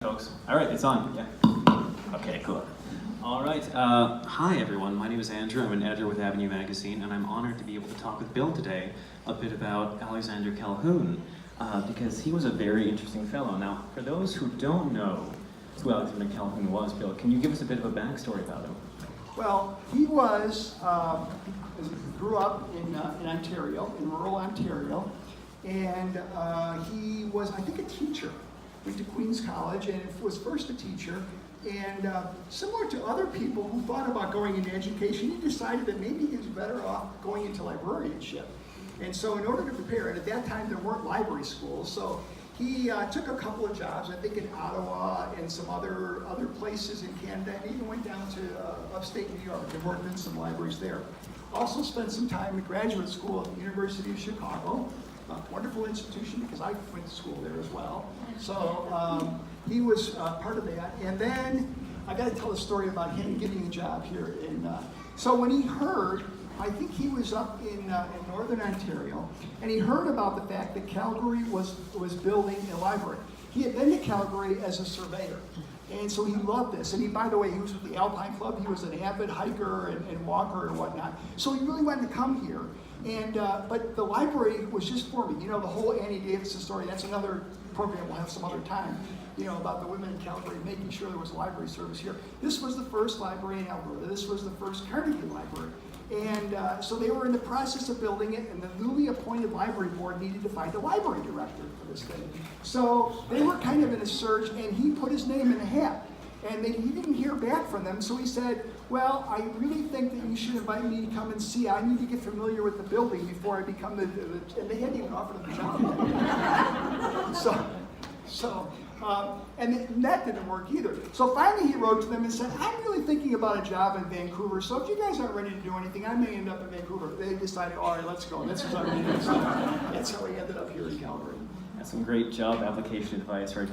Folks. All right, it's on. Yeah. Okay, cool. All right. Hi, everyone. My name is Andrew. I'm an editor with Avenue Magazine, and I'm honored to be able to talk with Bill today a bit about Alexander Calhoun, because he was a very interesting fellow. Now, for those who don't know who Alexander Calhoun was, Bill, can you give us a bit of a backstory about him? Well, he grew up in Ontario, in rural Ontario, and he was, I think, a teacher. Went to Queen's College and was first a teacher. And similar to other people who thought about going into education, he decided that maybe he was better off going into librarianship. And so in order to prepare, and at that time there weren't library schools, so he took a couple of jobs, I think in Ottawa and some other places in Canada, and even went down to upstate New York and worked in some libraries there. Also spent some time at graduate school at the University of Chicago, a wonderful institution because I went to school there as well. So he was part of that. And then I got to tell a story about him getting a job here. So when he heard, I think he was up in northern Ontario, and he heard about the fact that Calgary was building a library. He had been to Calgary as a surveyor, and so he loved this. And he, by the way, he was with the Alpine Club. He was an avid hiker and walker and whatnot. So he really wanted to come here. And but the library was just forming. You know, the whole Annie Davidson story. That's another program we'll have some other time. You know, about the women in Calgary making sure there was a library service here. This was the first library in Alberta. This was the first Carnegie Library. And so they were in the process of building it, and the newly appointed library board needed to find a library director for this thing. So they were kind of in a search, and he put his name in the hat. And he didn't hear back from them, so he said, well, I really think that you should invite me to come and see. I need to get familiar with the building before I become the and they hadn't even offered him the job. And that didn't work either. So finally he wrote to them and said, I'm really thinking about a job in Vancouver, so if you guys aren't ready to do anything, I may end up in Vancouver. They decided, all right, let's go. And this was our meeting. So that's how he ended up here in Calgary. That's some great job application advice, right?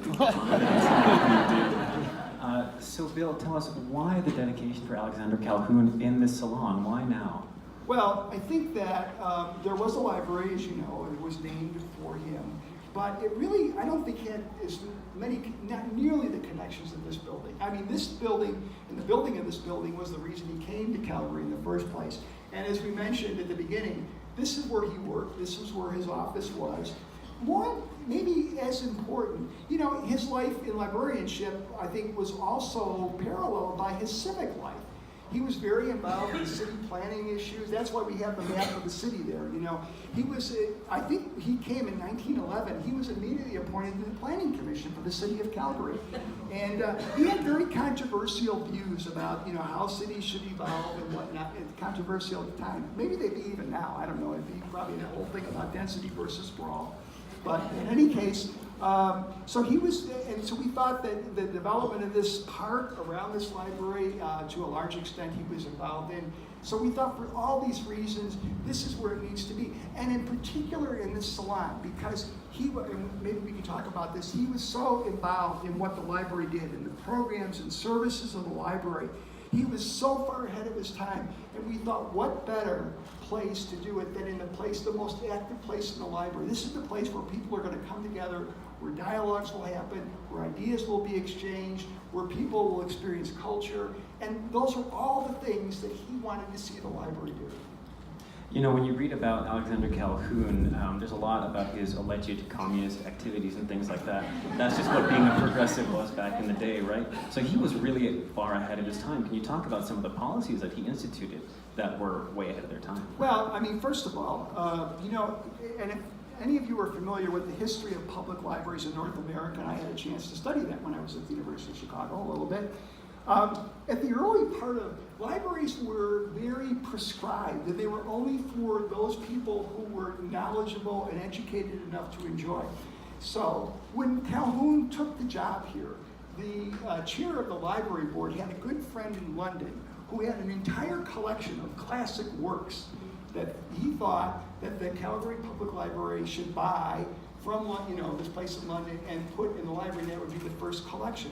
So Bill, tell us why the dedication for Alexander Calhoun in this salon? Why now? Well, I think that there was a library, as you know, and it was named for him. But it really, I don't think he had as many, not nearly the connections in this building. I mean, this building, and the building of this building was the reason he came to Calgary in the first place. And as we mentioned at the beginning, this is where he worked, this is where his office was. More, maybe as important, you know, his life in librarianship, I think, was also paralleled by his civic life. He was very involved in city planning issues. That's why we have the map of the city there, you know. He was, I think he came in 1911. He was immediately appointed to the Planning Commission for the city of Calgary. And he had very controversial views about, you know, how cities should evolve and whatnot. It's controversial at the time. Maybe they'd be even now, I don't know. It'd be probably the whole thing about density versus sprawl. But in any case, so he was, and so we thought that the development of this park around this library, to a large extent, he was involved in. So we thought for all these reasons, this is where it needs to be. And in particular in this salon, because and maybe we can talk about this, he was so involved in what the library did, and the programs and services of the library. He was so far ahead of his time, and we thought, what better place to do it than in the most active place in the library. This is the place where people are going to come together, where dialogues will happen, where ideas will be exchanged, where people will experience culture, and those are all the things that he wanted to see the library do. You know, when you read about Alexander Calhoun, there's a lot about his alleged communist activities and things like that. That's just what being a progressive was back in the day, right? So he was really far ahead of his time. Can you talk about some of the policies that he instituted that were way ahead of their time? Well, I mean, first of all, you know, and if any of you are familiar with the history of public libraries in North America, and I had a chance to study that when I was at the University of Chicago a little bit, at the early part of libraries were very prescribed, that they were only for those people who were knowledgeable and educated enough to enjoy. So when Calhoun took the job here, the chair of the library board had a good friend in London who had an entire collection of classic works that he thought that the Calgary Public Library should buy from, you know, this place in London and put in the library. That would be the first collection.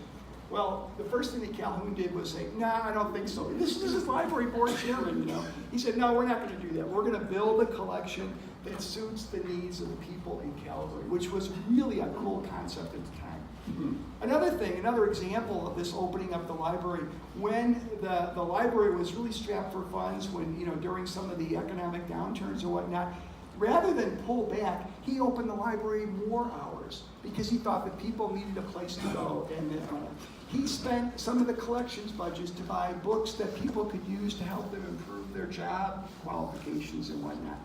Well, the first thing that Calhoun did was say, nah, I don't think so. This is library board chairman, you know. He said, no, we're not going to do that. We're going to build a collection that suits the needs of the people in Calgary, which was really a cool concept at the time. Another example of this opening up the library, when the library was really strapped for funds, when, during some of the economic downturns or whatnot, rather than pull back, he opened the library more hours because he thought that people needed a place to go. And he spent some of the collections budgets to buy books that people could use to help them improve their job qualifications and whatnot.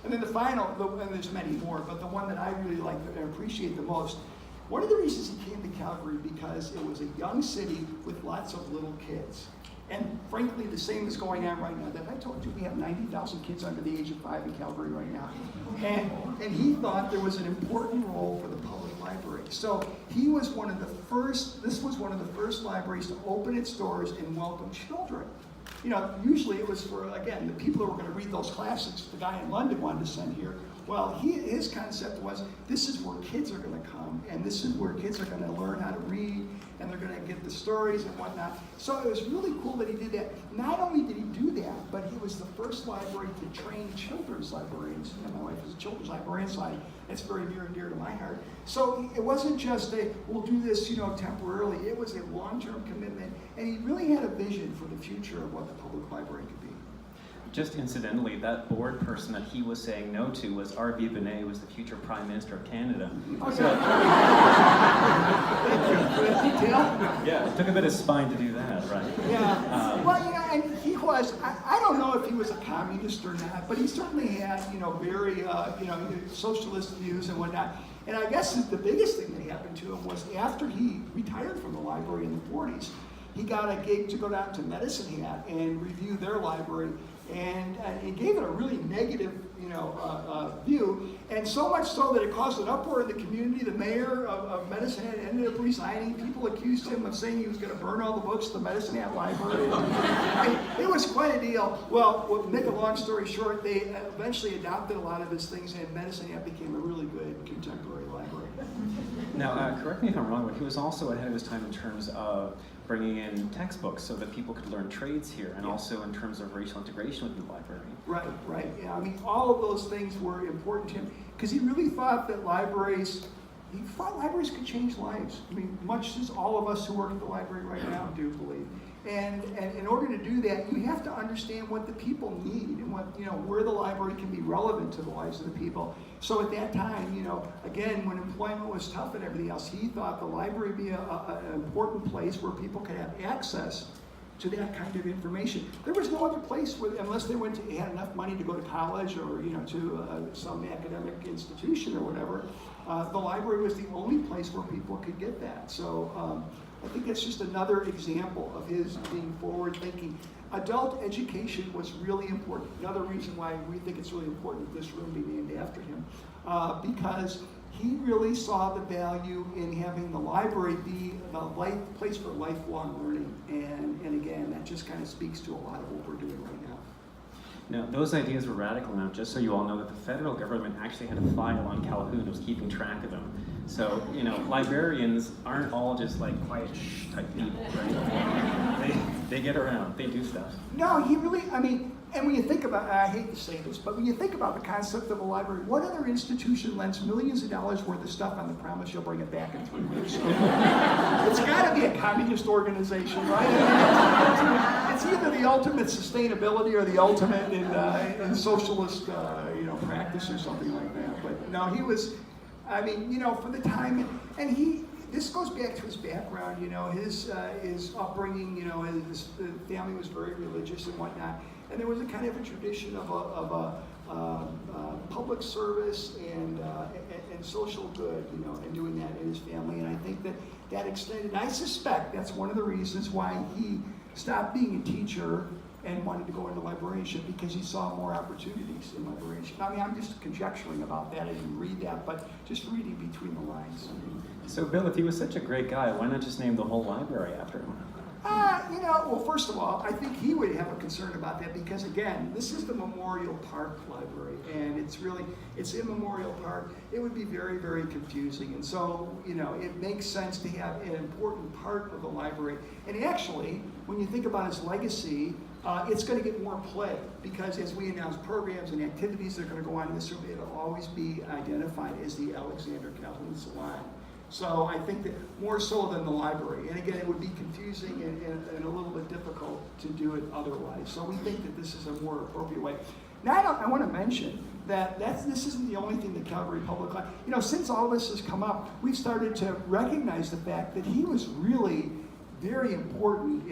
And then and there's many more, but the one that I really like and appreciate the most, one of the reasons he came to Calgary because it was a young city with lots of little kids. And frankly, the same is going on right now. That I told you, we have 90,000 kids under the age of 5 in Calgary right now. And he thought there was an important role for the public library. So he was this was one of the first libraries to open its doors and welcome children. Usually it was for, again, the people who were going to read those classics the guy in London wanted to send here. Well, his concept was, this is where kids are going to come, and this is where kids are going to learn how to read, and they're going to get the stories and whatnot. So it was really cool that he did that. Not only did he do that, but he was the first library to train children's librarians. And my wife is a children's librarian, so it's very near and dear to my heart. So it wasn't just we'll do this, temporarily. It was a long-term commitment, and he really had a vision for the future of what the public library could be. Just incidentally, that board person that he was saying no to was R.V. Benet, who was the future Prime Minister of Canada. Oh, thank you for that detail. Yeah, it took a bit of spine to do that, right? Yeah. And he was, I don't know if he was a communist or not, but he certainly had, very, socialist views and whatnot. And I guess the biggest thing that happened to him was after he retired from the library in the 40s, he got a gig to go down to Medicine Hat and review their library. And he gave it a really negative, view, and so much so that it caused an uproar in the community. The mayor of Medicine Hat ended up resigning. People accused him of saying he was going to burn all the books at the Medicine Hat library. It was quite a deal. Well, to make a long story short, they eventually adopted a lot of his things, and Medicine Hat became a really good contemporary library. Now, correct me if I'm wrong, but he was also ahead of his time in terms of bringing in textbooks so that people could learn trades here, and also in terms of racial integration within the library. Right. Yeah, I mean, all of those things were important to him because he really thought that libraries could change lives. I mean, much as all of us who work at the library right now do believe. And in order to do that, you have to understand what the people need and where the library can be relevant to the lives of the people. So at that time, again, when employment was tough and everything else, he thought the library would be an important place where people could have access to that kind of information. There was no other place unless they had enough money to go to college or to some academic institution or whatever. The library was the only place where people could get that. So I think that's just another example of his being forward-thinking. Adult education was really important. Another reason why we think it's really important that this room be named after him, because he really saw the value in having the library be the place for lifelong learning. And again, that just kind of speaks to a lot of what we're doing right now. Now, those ideas were radical now, just so you all know that the federal government actually had a file on Calhoun that was keeping track of him. So, librarians aren't all just like quiet shh type people, right? They get around, they do stuff. No, he really, and when you think about, I hate to say this, but when you think about the concept of a library, what other institution lends millions of dollars worth of stuff on the promise you'll bring it back in 3 weeks? It's got to be a communist organization, right? It's either the ultimate sustainability or the ultimate in socialist, practice or something like that. But no, he was, for the time, and this goes back to his background, his upbringing, his family was very religious and whatnot. And there was a kind of a tradition of public service and social good, and doing that in his family. And I think that extended. I suspect that's one of the reasons why he stopped being a teacher and wanted to go into librarianship, because he saw more opportunities in librarianship. I'm just conjecturing about that. I didn't read that, but just reading between the lines. So, Bill, if he was such a great guy, why not just name the whole library after him? Well, first of all, I think he would have a concern about that because, again, this is the Memorial Park Library, and it's in Memorial Park. It would be very, very confusing. And so, it makes sense to have an important part of the library. And actually, when you think about his legacy, it's going to get more play because as we announce programs and activities that are going to go on in this room, it'll always be identified as the Alexander Calhoun Salon. So I think that more so than the library. And again, it would be confusing and a little bit difficult to do it otherwise. So we think that this is a more appropriate way. Now I want to mention that this isn't the only thing that Calgary Public Library, since all this has come up, we've started to recognize the fact that he was really very important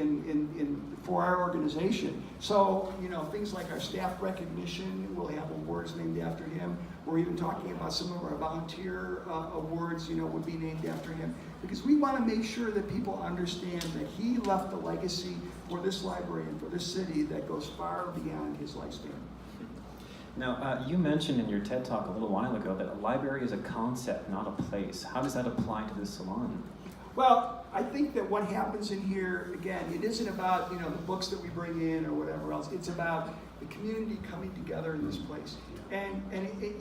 for our organization. So, things like our staff recognition, we'll have awards named after him. We're even talking about some of our volunteer awards, would be named after him. Because we want to make sure that people understand that he left a legacy for this library and for this city that goes far beyond his lifespan. Now, you mentioned in your TED Talk a little while ago that a library is a concept, not a place. How does that apply to the Salon? Well, I think that what happens in here, again, it isn't about, the books that we bring in or whatever else. It's about the community coming together in this place. And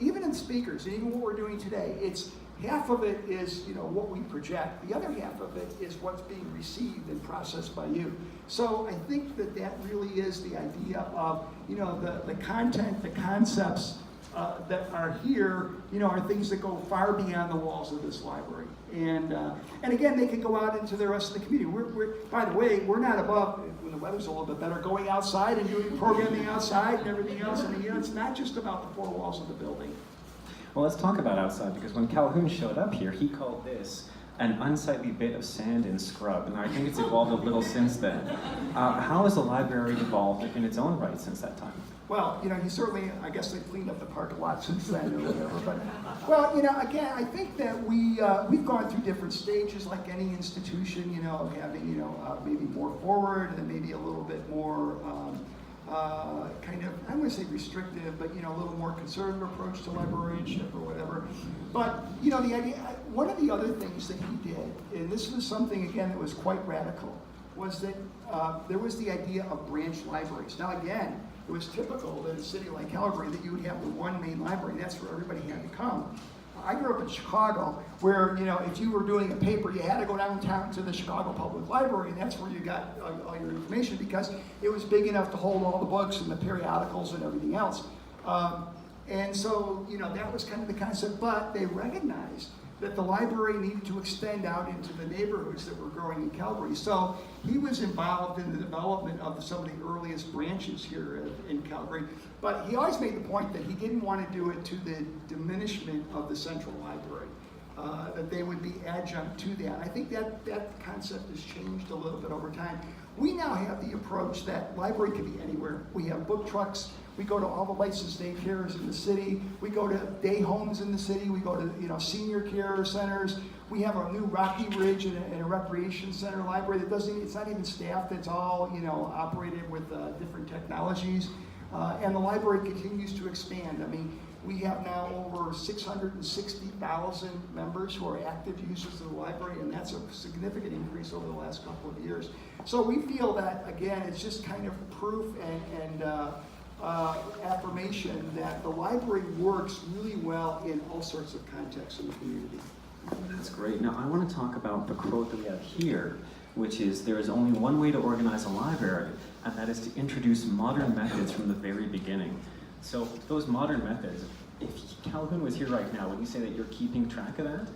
even in speakers, and even what we're doing today, it's half of it is, what we project. The other half of it is what's being received and processed by you. So I think that really is the idea of, the content, the concepts that are here, are things that go far beyond the walls of this library. And again, they can go out into the rest of the community. We're by the way, we're not above, when the weather's a little bit better, going outside and doing programming outside and everything else. And it's not just about the four walls of the building. Well, let's talk about outside, because when Calhoun showed up here, he called this an unsightly bit of sand and scrub, and I think it's evolved a little since then. How has the library evolved in its own right since that time? Well, he certainly, I guess they've cleaned up the park a lot since then or whatever. But, well, again, I think that we've gone through different stages like any institution, of having, maybe more forward and maybe a little bit more kind of, I wouldn't say restrictive, but, a little more conservative approach to librarianship or whatever. But, the idea, one of the other things that he did, and this was something, again, that was quite radical, was that there was the idea of branch libraries. Now, again, it was typical in a city like Calgary that you would have the one main library, and that's where everybody had to come. I grew up in Chicago, where, if you were doing a paper, you had to go downtown to the Chicago Public Library, and that's where you got all your information, because it was big enough to hold all the books and the periodicals and everything else. And so, that was kind of the concept, but they recognized that the library needed to extend out into the neighborhoods that were growing in Calgary. So he was involved in the development of some of the earliest branches here in Calgary. But he always made the point that he didn't want to do it to the diminishment of the central library, that they would be adjunct to that. I think that concept has changed a little bit over time. We now have the approach that library can be anywhere. We have book trucks. We go to all the licensed daycares in the city. We go to day homes in the city. We go to senior care centers. We have a new Rocky Ridge and a recreation center library that it's not even staffed. It's all operated with different technologies. And the library continues to expand. I mean, we have now over 660,000 members who are active users of the library, and that's a significant increase over the last couple of years. So we feel that, again, it's just kind of proof and affirmation that the library works really well in all sorts of contexts in the community. That's great. Now, I want to talk about the quote that we have here, which is, there is only one way to organize a library, and that is to introduce modern methods from the very beginning. So those modern methods, if Calhoun was here right now, would you say that you're keeping track of that?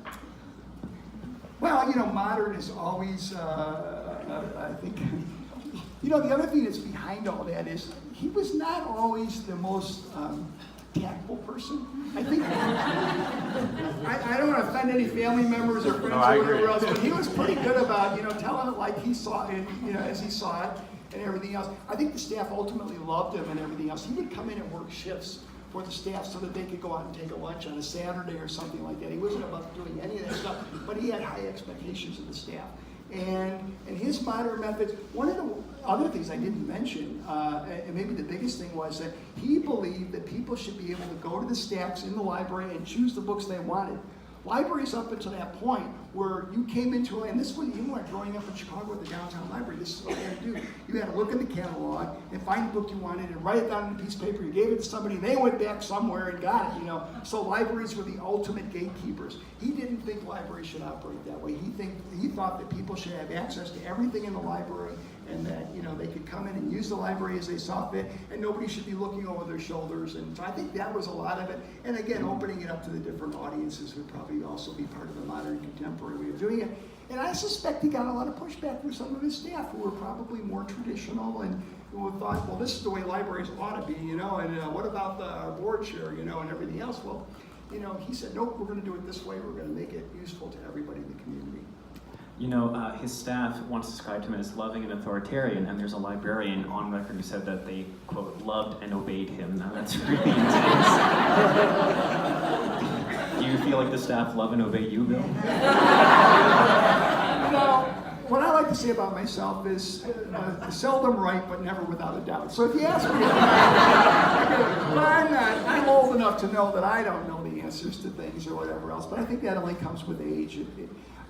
Well, modern is always, I think, the other thing that's behind all that is he was not always the most tactful person. I think, I don't want to offend any family members or friends or whatever else, but he was pretty good about, telling it like he saw it, as he saw it and everything else. I think the staff ultimately loved him and everything else. He would come in and work shifts for the staff so that they could go out and take a lunch on a Saturday or something like that. He wasn't about doing any of that stuff, but he had high expectations of the staff. And his modern methods, one of the other things I didn't mention, and maybe the biggest thing, was that he believed that people should be able to go to the stacks in the library and choose the books they wanted. Libraries up until that point where you came into, and this was even like growing up in Chicago at the downtown library, this is what you had to do. You had to look in the catalog and find the book you wanted and write it down on a piece of paper. You gave it to somebody, they went back somewhere and got it, So libraries were the ultimate gatekeepers. He didn't think libraries should operate that way. He thought that people should have access to everything in the library and that, you know, they could come in and use the library as they saw fit, and nobody should be looking over their shoulders. And so I think that was a lot of it. And again, opening it up to the different audiences would probably also be part of the modern contemporary way of doing it. And I suspect he got a lot of pushback from some of his staff who were probably more traditional and who thought, well, this is the way libraries ought to be, you know, and what about our board chair, you know, and everything else. Well, you know, he said, nope, we're going to do it this way. We're going to make it useful to everybody in the community. You know, his staff once described him as loving and authoritarian, and there's a librarian on record who said that they, quote, loved and obeyed him. Now that's really intense. Do you feel like the staff love and obey you, Bill? No. What I like to say about myself is seldom right, but never without a doubt. So if you ask me, but I'm old enough to know that I don't know the answers to things or whatever else, but I think that only comes with age.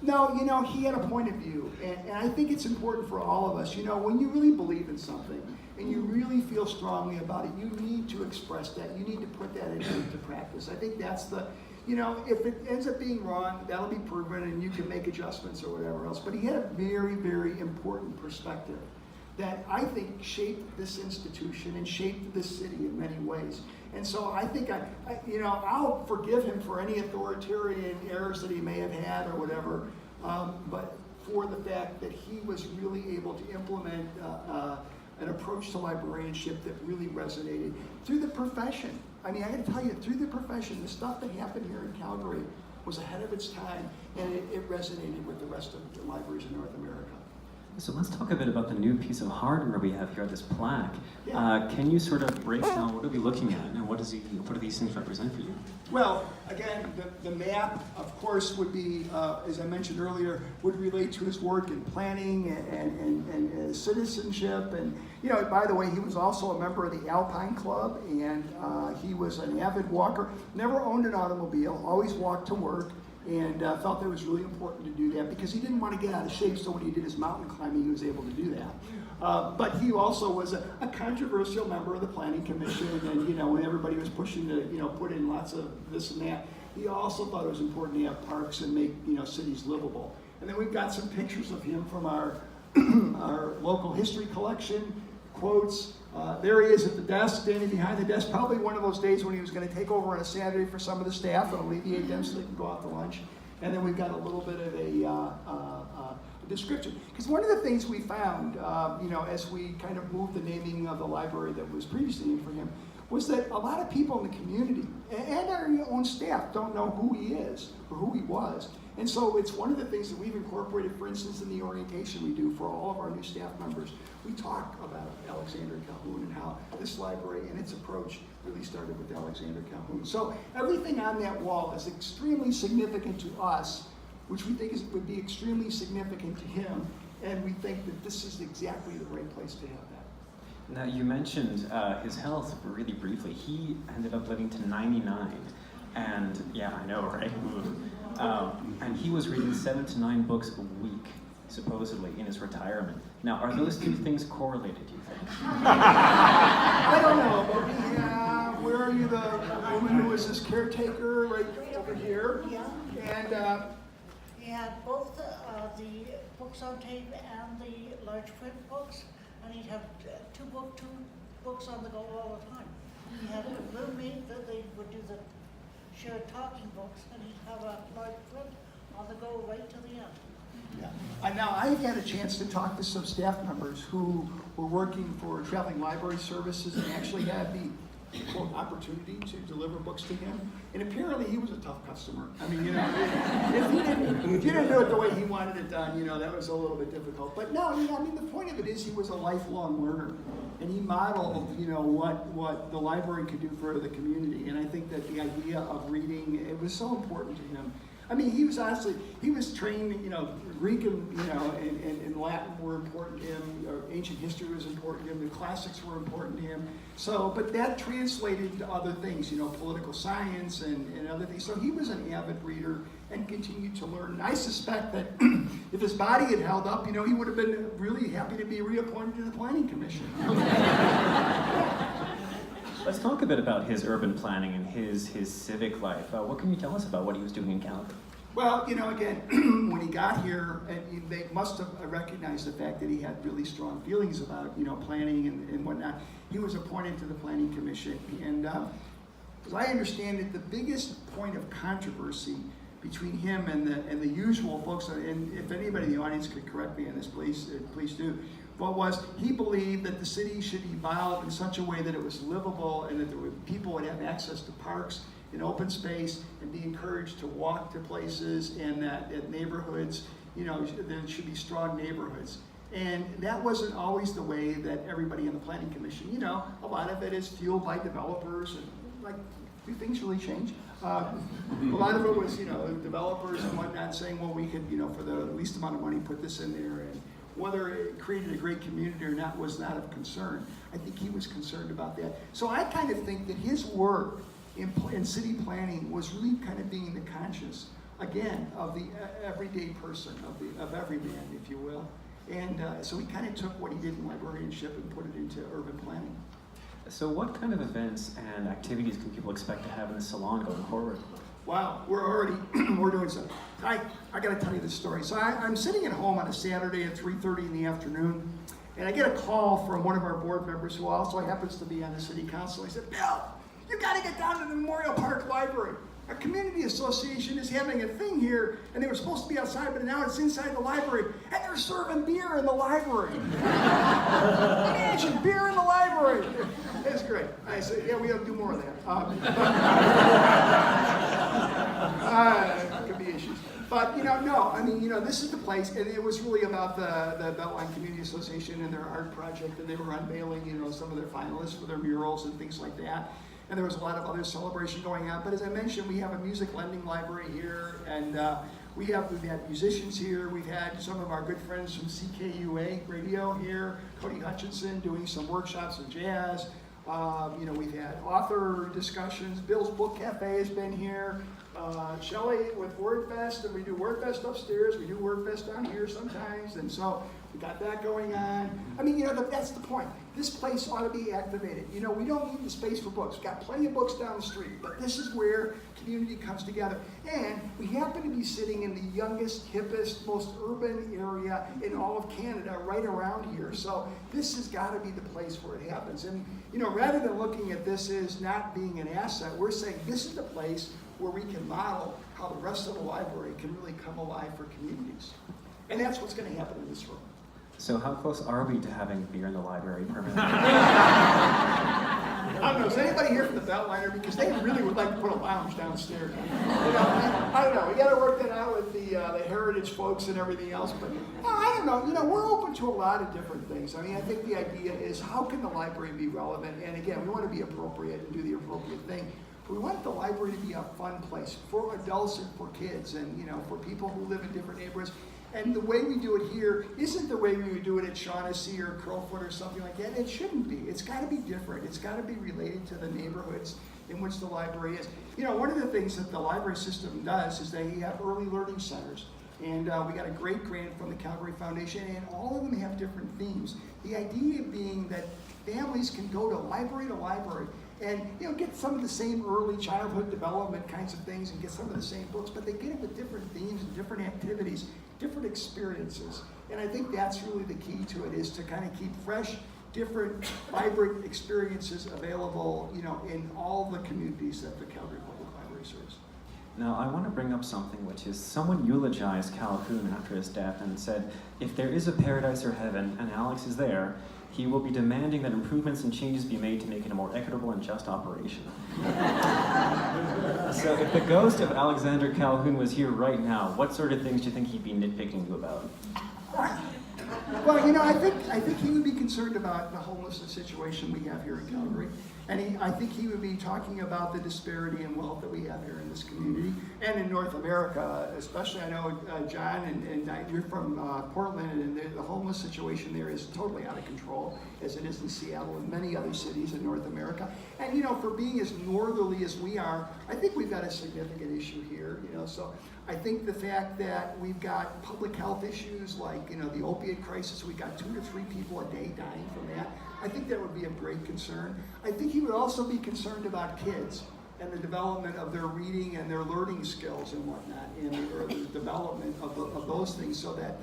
No, you know, he had a point of view, and I think it's important for all of us. You know, when you really believe in something, and you really feel strongly about it, you need to express that. You need to put that into practice. I think that's the, you know, if it ends up being wrong, that'll be proven and you can make adjustments or whatever else. But he had a very, very important perspective that I think shaped this institution and shaped this city in many ways. And so I think you know, I'll forgive him for any authoritarian errors that he may have had or whatever, but for the fact that he was really able to implement an approach to librarianship that really resonated through the profession. I mean, I gotta tell you, through the profession, the stuff that happened here in Calgary was ahead of its time, and it resonated with the rest of the libraries in North America. So let's talk a bit about the new piece of hardware we have here, this plaque. Yeah. Can you sort of break down what are we looking at, and what do these things represent for you? Well, again, the map, of course, would be, as I mentioned earlier, would relate to his work in planning and citizenship. And, you know, by the way, he was also a member of the Alpine Club, and he was an avid walker, never owned an automobile, always walked to work, and felt that it was really important to do that because he didn't want to get out of shape, so when he did his mountain climbing, he was able to do that. But he also was a controversial member of the Planning Commission, and, you know, when everybody was pushing to, you know, put in lots of this and that, he also thought it was important to have parks and make, you know, cities livable. And then we've got some pictures of him from our our local history collection, quotes. There he is at the desk, standing behind the desk, probably one of those days when he was going to take over on a Saturday for some of the staff and alleviate them so they can go out to lunch. And then we've got a little bit of a description. Because one of the things we found, you know, as we kind of moved the naming of the library that was previously named for him, was that a lot of people in the community and our own staff don't know who he is or who he was. And so it's one of the things that we've incorporated, for instance, in the orientation we do for all of our new staff members. We talk about Alexander Calhoun and how this library and its approach really started with Alexander Calhoun. So everything on that wall is extremely significant to us, which we think would be extremely significant to him, and we think that this is exactly the right place to have that. Now, you mentioned his health really briefly. He ended up living to 99, and yeah, I know, right? And he was reading 7 to 9 books a week, supposedly, in his retirement. Now, are those two things correlated, do you think? I don't know, but where are you, the woman who is his caretaker, right over here? Yeah. And He had both the books on tape and the large print books, and he'd have two books on the go all the time. He had a roommate that they would do the shared talking books, and he'd have a large print on the go right to the end. yeah. Now, I've had a chance to talk to some staff members who were working for Traveling Library Services and actually had the quote, opportunity to deliver books to him. And apparently he was a tough customer. I mean, you know, if you didn't do it the way he wanted it done, you know, that was a little bit difficult. But no, you know, I mean, the point of it is he was a lifelong learner. And he modeled, you know, what the library could do for the community. And I think that the idea of reading, it was so important to him. I mean, he was honestly, he was trained, you know, Greek and, you know, and Latin were important to him, ancient history was important to him, the classics were important to him. So, but that translated to other things, you know, political science and other things. So he was an avid reader and continued to learn. And I suspect that if his body had held up, you know, he would have been really happy to be reappointed to the Planning Commission. Let's talk a bit about his urban planning and his civic life. What can you tell us about what he was doing in Calgary? Well, again, when he got here, they must have recognized the fact that he had really strong feelings about, planning and whatnot. He was appointed to the Planning Commission, and as I understand it, the biggest point of controversy between him and the usual folks, and if anybody in the audience could correct me on this, please do. What was, he believed that the city should evolve in such a way that it was livable and that people would have access to parks and open space and be encouraged to walk to places, and that at neighborhoods, there should be strong neighborhoods. And that wasn't always the way that everybody in the Planning Commission, a lot of it is fueled by developers, and like, do things really change? A lot of it was, developers and whatnot saying, well, we could, for the least amount of money, put this in there, and whether it created a great community or not was not of concern. I think he was concerned about that. So I kind of think that his work in city planning was really kind of being the conscience, again, of the everyday person, of every man, if you will. And so he kind of took what he did in librarianship and put it into urban planning. So what kind of events and activities can people expect to have in the Salon going forward? Wow, we're doing something. I got to tell you this story. So I'm sitting at home on a Saturday at 3:30 in the afternoon, and I get a call from one of our board members who also happens to be on the city council. He said, Bill, you got to get down to the Memorial Park Library. Our community association is having a thing here, and they were supposed to be outside, but now it's inside the library, and they're serving beer in the library. Imagine, beer in the library. That's great. I said, yeah, we have to do more of that. Could be issues. But, no, I mean, this is the place, and it was really about the Beltline Community Association and their art project, and they were unveiling, some of their finalists for their murals and things like that. And there was a lot of other celebration going on. But as I mentioned, we have a music lending library here, and we've had musicians here. We've had some of our good friends from CKUA radio here, Cody Hutchinson doing some workshops of jazz. We've had author discussions. Bill's Book Cafe has been here. Shelley with WordFest, and we do WordFest upstairs. We do WordFest down here sometimes, and so we got that going on. I mean, that's the point. This place ought to be activated. We don't need the space for books. We've got plenty of books down the street, but this is where community comes together. And we happen to be sitting in the youngest, hippest, most urban area in all of Canada, right around here. So this has got to be the place where it happens. And, rather than looking at this as not being an asset, we're saying this is the place where we can model how the rest of the library can really come alive for communities. And that's what's going to happen in this room. So how close are we to having beer in the library permanently? I don't know, is anybody here from the Beltliner? Because they really would like to put a lounge downstairs. I don't know, we got to work that out with the heritage folks and everything else, but I don't know, we're open to a lot of different things. I mean, I think the idea is how can the library be relevant? And again, we want to be appropriate and do the appropriate thing. We want the library to be a fun place for adults and for kids, and for people who live in different neighborhoods. And the way we do it here isn't the way we would do it at Shaughnessy or Crowfoot or something like that. It shouldn't be. It's got to be different. It's got to be related to the neighborhoods in which the library is. One of the things that the library system does is they have early learning centers. And we got a great grant from the Calgary Foundation, and all of them have different themes. The idea being that families can go to library and get some of the same early childhood development kinds of things and get some of the same books, but they get it with different themes and different activities, different experiences. And I think that's really the key to it, is to kind of keep fresh, different, vibrant experiences available, in all the communities that the Calgary Public Library serves. Now, I want to bring up something, which is someone eulogized Calhoun after his death and said, if there is a paradise or heaven and Alex is there, he will be demanding that improvements and changes be made to make it a more equitable and just operation. So if the ghost of Alexander Calhoun was here right now, what sort of things do you think he'd be nitpicking you about? Well, I think he would be concerned about the homelessness situation we have here in Calgary. And I think he would be talking about the disparity in wealth that we have here in this community and in North America, especially. I know John and you're from Portland, and the homeless situation there is totally out of control, as it is in Seattle and many other cities in North America. And for being as northerly as we are, I think we've got a significant issue here. So I think the fact that we've got public health issues like the opiate crisis, we've got 2 to 3 people a day dying from that. I think that would be of great concern. I think he would also be concerned about kids. and the development of their reading and their learning skills and whatnot, and the development of those things, so that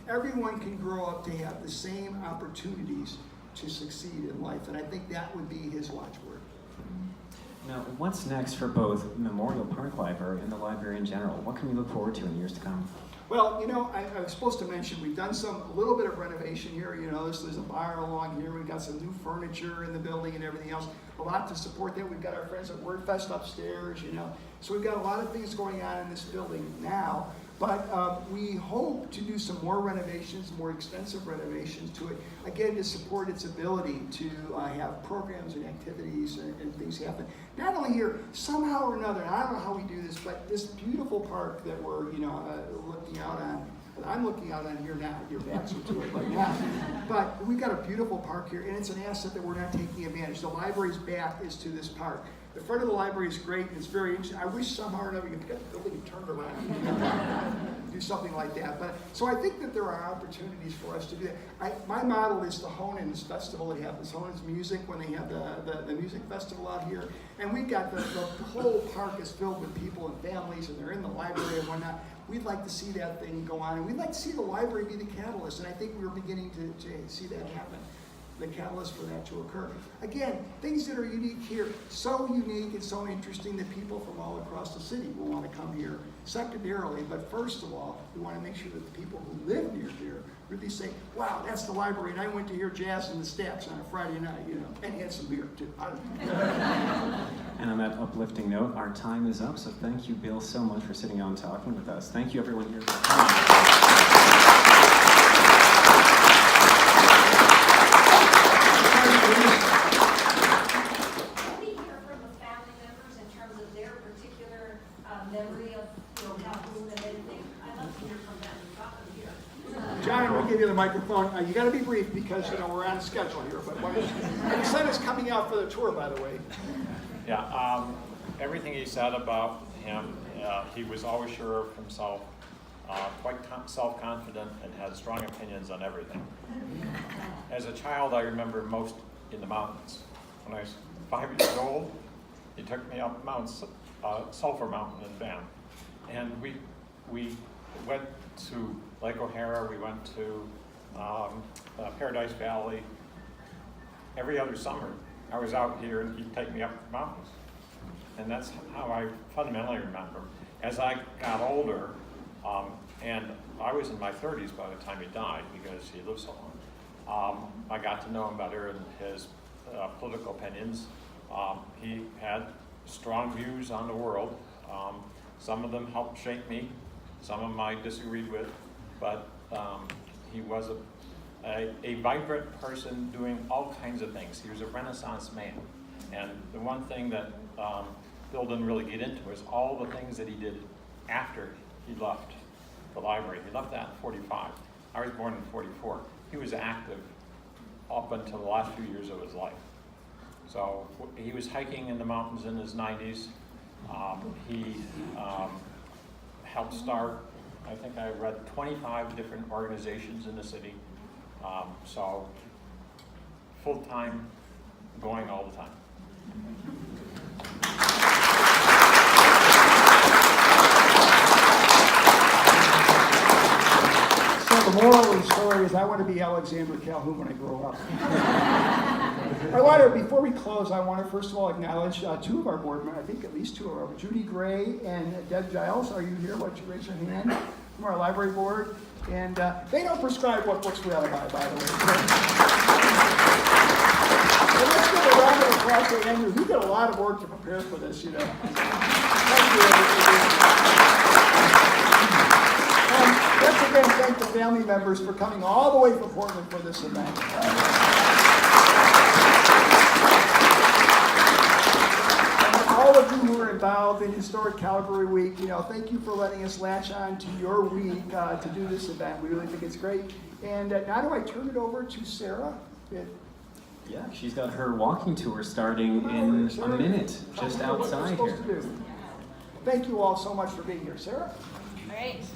everyone can grow up to have the same opportunities to succeed in life. And I think that would be his watchword. Now, what's next for both Memorial Park Library and the library in general? What can we look forward to in years to come? Well, you know, I was supposed to mention, we've done a little bit of renovation here. You know, there's a bar along here. We've got some new furniture in the building and everything else. A lot to support that. We've got our friends at WordFest upstairs, you know. So we've got a lot of things going on in this building now. But we hope to do some more renovations, more extensive renovations to it, again, to support its ability to have programs and activities and things happen. Not only here, somehow or another, and I don't know how we do this, but this beautiful park that we're, you know, looking out on, I'm looking out on here now, your backs are to it right now. But we've got a beautiful park here, and it's an asset that we're not taking advantage. The library's back is to this park. The front of the library is great, and it's very interesting. I wish somehow or another we could get the building turned around, you know, do something like that. But so I think that there are opportunities for us to do that. My model is the Honan's festival that happens, Honan's Music, when they have the music festival out here. And we've got the whole park is filled with people and families, and they're in the library and whatnot. We'd like to see that thing go on, and we'd like to see the library be the catalyst, and I think we're beginning to see that happen, the catalyst for that to occur. Again, things that are unique here, so unique and so interesting that people from all across the city will want to come here secondarily, but first of all, we want to make sure that the people who live near here really say, wow, that's the library, and I went to hear jazz in the Stacks on a Friday night, you know, and had some beer too. I don't know. And on that uplifting note, our time is up, so thank you, Bill, so much for sitting down and talking with us. Thank you, everyone here for coming. Memory of, you know, Calhoun and everything. I'd love to hear from them. Drop them here. John, we'll give you the microphone. You got to be brief because, you know, we're on schedule here. But your son is coming out for the tour, by the way. Yeah, everything he said about him, he was always sure of himself, quite self-confident, and had strong opinions on everything. As a child, I remember most in the mountains. When I was 5 years old, he took me up Sulphur Mountain in Van, and we went to Lake O'Hara. We went to Paradise Valley. Every other summer, I was out here, and he'd take me up the mountains, and that's how I fundamentally remember. As I got older, and I was in my 30s by the time he died because he lived so long. I got to know him better and his political opinions. He had strong views on the world. Some of them helped shape me, some of them I disagreed with, but he was a vibrant person doing all kinds of things. He was a Renaissance man. And the one thing that Bill didn't really get into is all the things that he did after he left the library. He left that in 45. I was born in 44. He was active up until the last few years of his life. So he was hiking in the mountains in his 90s. He helped start, I think I read 25 different organizations in the city. So full-time, going all the time. So the moral of the story is I want to be Alexander Calhoun when I grow up. I want to, before we close, I want to first of all acknowledge two of our board members, I think at least two of our, Judy Gray and Deb Giles. Are you here? Why don't you raise your hand? From our library board. And they don't prescribe what books we ought to buy, by the way. So let's give a round of applause to Andrew. He did a lot of work to prepare for this, you know. Thank you, let's again thank the family members for coming all the way from Portland for this event. All of you who are involved in Historic Calgary Week, you know, thank you for letting us latch on to your week to do this event. We really think it's great. And now do I turn it over to Sarah? Yeah, she's got her walking tour starting in a minute, just outside here. Thank you all so much for being here. Sarah? All right.